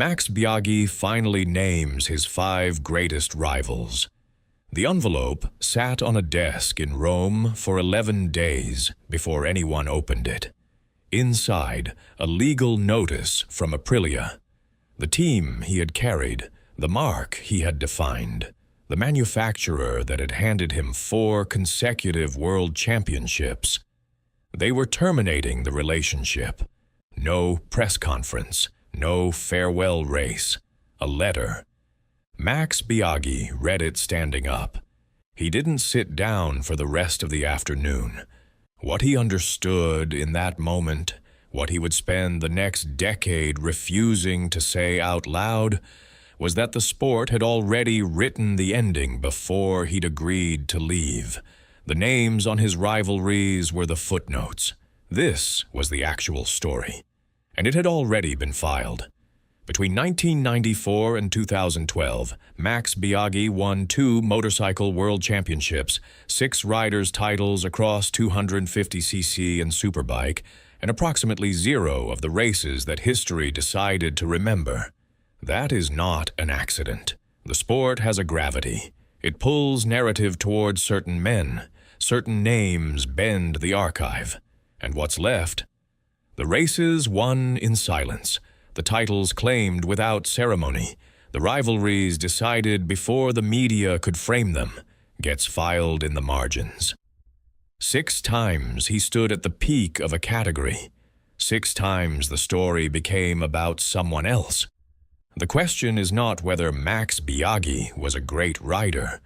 Max Biaggi finally names his 5 greatest rivals. The envelope sat on a desk in Rome for 11 days before anyone opened it. Inside, a legal notice from Aprilia. The team he had carried, the mark he had defined, the manufacturer that had handed him 4 consecutive world championships. They were terminating the relationship. No press conference, no farewell race, a letter. Max Biaggi read it standing up. He didn't sit down for the rest of the afternoon. What he understood in that moment, what he would spend the next decade refusing to say out loud, was that the sport had already written the ending before he'd agreed to leave. The names on his rivalries were the footnotes. This was the actual story, and it had already been filed. Between 1994 and 2012, Max Biaggi won 2 motorcycle world championships, 6 riders' titles across 250cc and Superbike, and approximately 0 of the races that history decided to remember. That is not an accident. The sport has a gravity. It pulls narrative towards certain men. Certain names bend the archive. And what's left? The races won in silence. The titles claimed without ceremony. The rivalries decided before the media could frame them. Gets filed in the margins. 6 times he stood at the peak of a category. 6 times the story became about someone else. The question is not whether Max Biaggi was a great rider.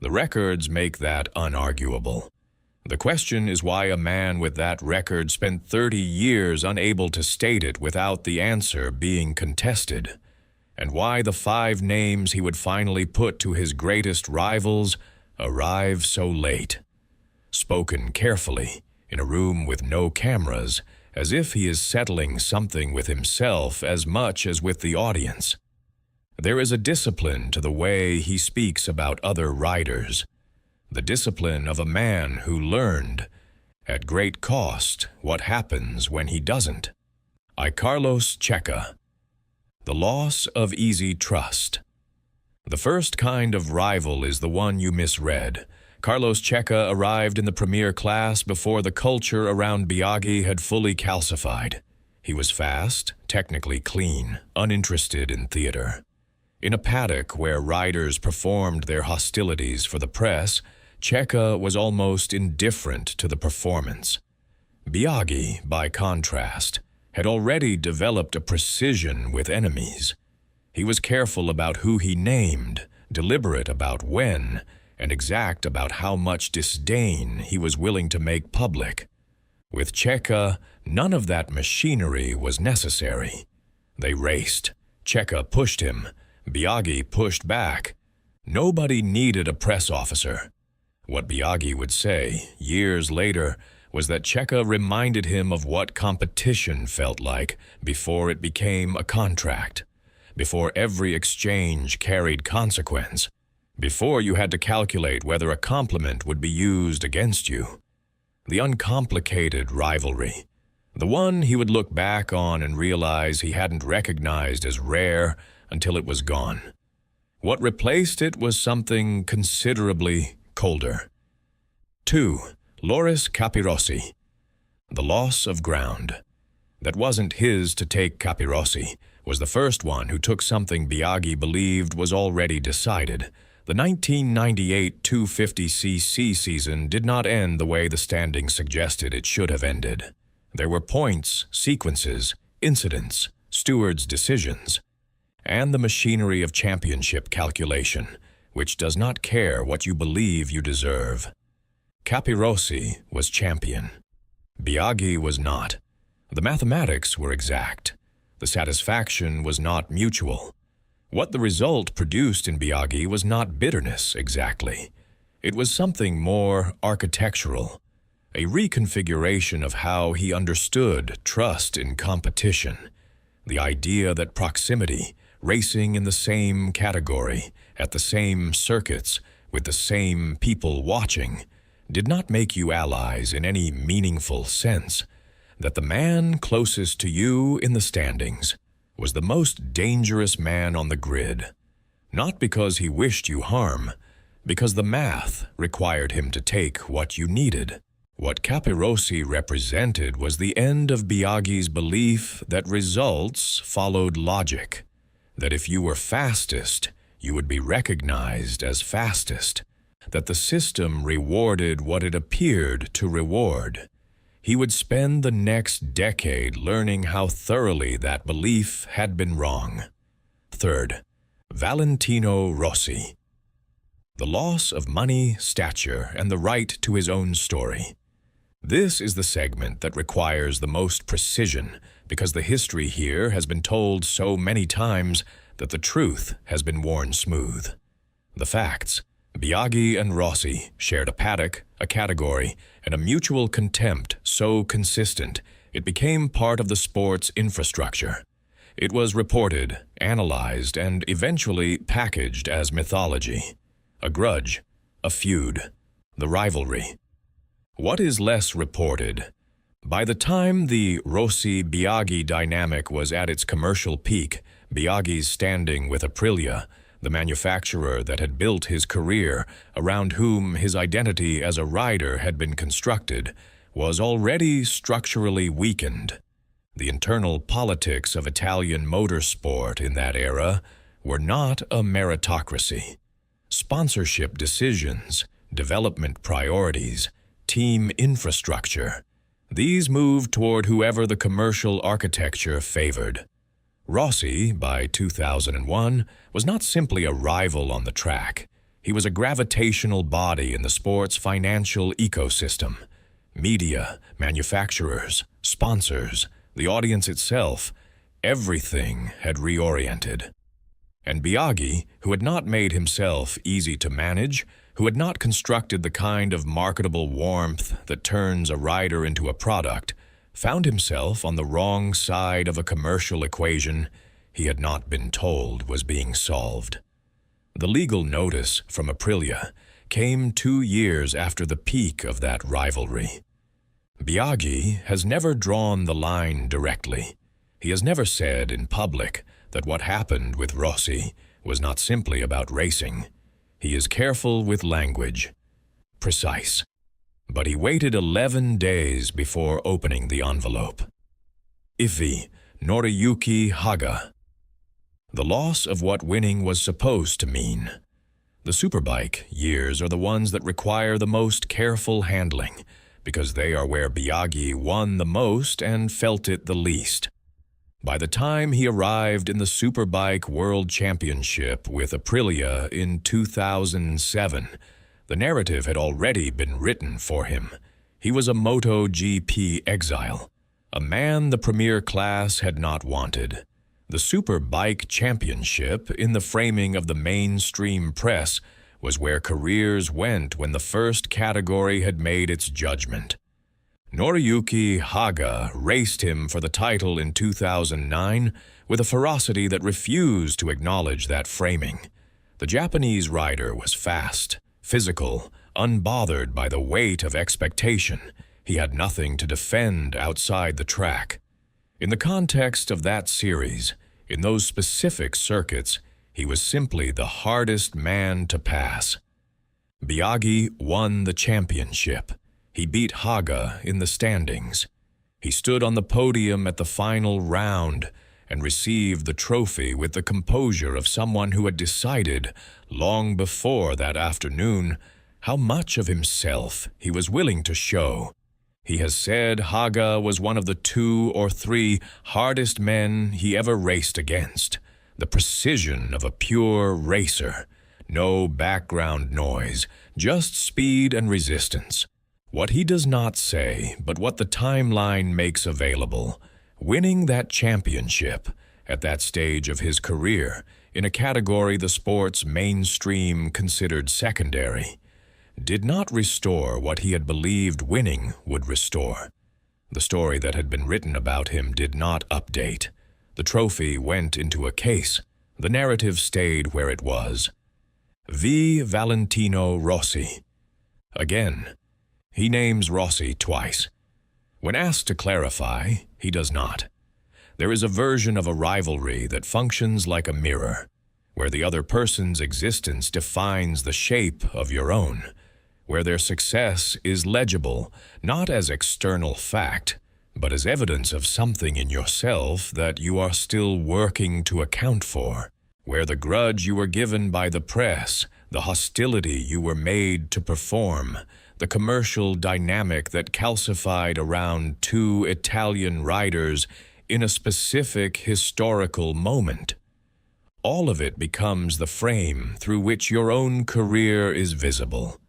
The records make that unarguable. The question is why a man with that record spent 30 years unable to state it without the answer being contested, and why the 5 names he would finally put to his greatest rivals arrive so late. Spoken carefully, in a room with no cameras, as if he is settling something with himself as much as with the audience. There is a discipline to the way he speaks about other riders. The discipline of a man who learned, at great cost, what happens when he doesn't. Carlos Checa. The loss of easy trust. The first kind of rival is the one you misread. Carlos Checa arrived in the premier class before the culture around Biaggi had fully calcified. He was fast, technically clean, uninterested in theater. In a paddock where riders performed their hostilities for the press, Checa was almost indifferent to the performance. Biaggi, by contrast, had already developed a precision with enemies. He was careful about who he named, deliberate about when, and exact about how much disdain he was willing to make public. With Checa, none of that machinery was necessary. They raced. Checa pushed him. Biaggi pushed back. Nobody needed a press officer. What Biaggi would say, years later, was that Checa reminded him of what competition felt like before it became a contract, before every exchange carried consequence, before you had to calculate whether a compliment would be used against you. The uncomplicated rivalry, the one he would look back on and realize he hadn't recognized as rare until it was gone. What replaced it was something considerably colder. 2. Loris Capirossi. The loss of ground. That wasn't his to take. Capirossi was the first one who took something Biaggi believed was already decided. The 1998 250cc season did not end the way the standings suggested it should have ended. There were points, sequences, incidents, stewards' decisions, and the machinery of championship calculation, which does not care what you believe you deserve. Capirossi was champion. Biaggi was not. The mathematics were exact. The satisfaction was not mutual. What the result produced in Biaggi was not bitterness exactly. It was something more architectural, a reconfiguration of how he understood trust in competition, the idea that proximity, racing in the same category, at the same circuits, with the same people watching, did not make you allies in any meaningful sense, that the man closest to you in the standings was the most dangerous man on the grid. Not because he wished you harm, because the math required him to take what you needed. What Capirossi represented was the end of Biaggi's belief that results followed logic, that if you were fastest, you would be recognized as fastest, that the system rewarded what it appeared to reward. He would spend the next decade learning how thoroughly that belief had been wrong. Third, Valentino Rossi. The loss of money, stature, and the right to his own story. This is the segment that requires the most precision because the history here has been told so many times that the truth has been worn smooth. The facts. Biaggi and Rossi shared a paddock, a category, and a mutual contempt so consistent it became part of the sport's infrastructure. It was reported, analyzed, and eventually packaged as mythology. A grudge, a feud, the rivalry. What is less reported? By the time the Rossi-Biaggi dynamic was at its commercial peak, Biaggi's standing with Aprilia, the manufacturer that had built his career, around whom his identity as a rider had been constructed, was already structurally weakened. The internal politics of Italian motorsport in that era were not a meritocracy. Sponsorship decisions, development priorities, team infrastructure, these moved toward whoever the commercial architecture favored. Rossi, by 2001, was not simply a rival on the track. He was a gravitational body in the sport's financial ecosystem. Media, manufacturers, sponsors, the audience itself, everything had reoriented. And Biaggi, who had not made himself easy to manage, who had not constructed the kind of marketable warmth that turns a rider into a product, found himself on the wrong side of a commercial equation he had not been told was being solved. The legal notice from Aprilia came 2 years after the peak of that rivalry. Biaggi has never drawn the line directly. He has never said in public that what happened with Rossi was not simply about racing. He is careful with language, precise. But he waited 11 days before opening the envelope. Iffy, Noriyuki Haga. The loss of what winning was supposed to mean. The Superbike years are the ones that require the most careful handling, because they are where Biaggi won the most and felt it the least. By the time he arrived in the Superbike World Championship with Aprilia in 2007, the narrative had already been written for him. He was a MotoGP exile, a man the premier class had not wanted. The Superbike Championship, in the framing of the mainstream press, was where careers went when the first category had made its judgment. Noriyuki Haga raced him for the title in 2009 with a ferocity that refused to acknowledge that framing. The Japanese rider was fast, physical, unbothered by the weight of expectation. He had nothing to defend outside the track. In the context of that series, in those specific circuits, he was simply the hardest man to pass. Biaggi won the championship. He beat Haga in the standings. He stood on the podium at the final round and received the trophy with the composure of someone who had decided, long before that afternoon, how much of himself he was willing to show. He has said Haga was one of the 2 or 3 hardest men he ever raced against. The precision of a pure racer. No background noise, just speed and resistance. What he does not say, but what the timeline makes available. Winning that championship, at that stage of his career, in a category the sport's mainstream considered secondary, did not restore what he had believed winning would restore. The story that had been written about him did not update. The trophy went into a case. The narrative stayed where it was. V. Valentino Rossi. Again, he names Rossi twice. When asked to clarify, he does not. There is a version of a rivalry that functions like a mirror, where the other person's existence defines the shape of your own, where their success is legible, not as external fact, but as evidence of something in yourself that you are still working to account for, where the grudge you were given by the press, the hostility you were made to perform, the commercial dynamic that calcified around two Italian riders in a specific historical moment. All of it becomes the frame through which your own career is visible.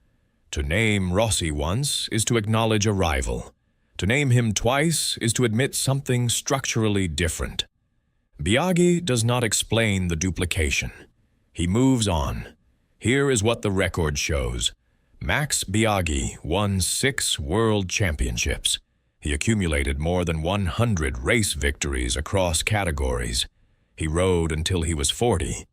To name Rossi once is to acknowledge a rival. To name him twice is to admit something structurally different. Biaggi does not explain the duplication. He moves on. Here is what the record shows. Max Biaggi won 6 world championships. He accumulated more than 100 race victories across categories. He rode until he was 40.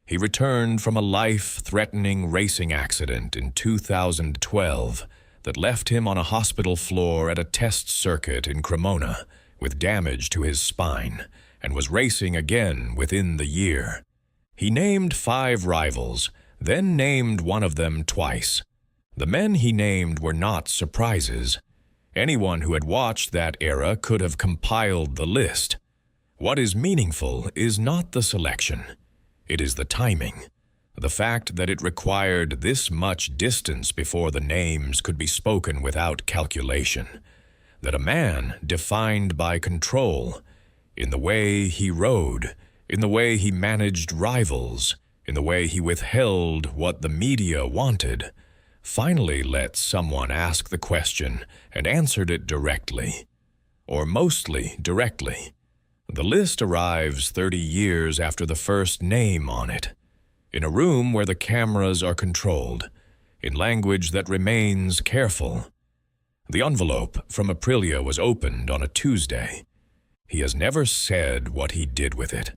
He returned from a life-threatening racing accident in 2012 that left him on a hospital floor at a test circuit in Cremona with damage to his spine, and was racing again within the year. He named 5 rivals, then named one of them twice. The men he named were not surprises. Anyone who had watched that era could have compiled the list. What is meaningful is not the selection. It is the timing. The fact that it required this much distance before the names could be spoken without calculation. That a man defined by control, in the way he rode, in the way he managed rivals, in the way he withheld what the media wanted, finally let someone ask the question and answered it directly, or mostly directly. The list arrives 30 years after the first name on it, in a room where the cameras are controlled, in language that remains careful. The envelope from Aprilia was opened on a Tuesday. He has never said what he did with it.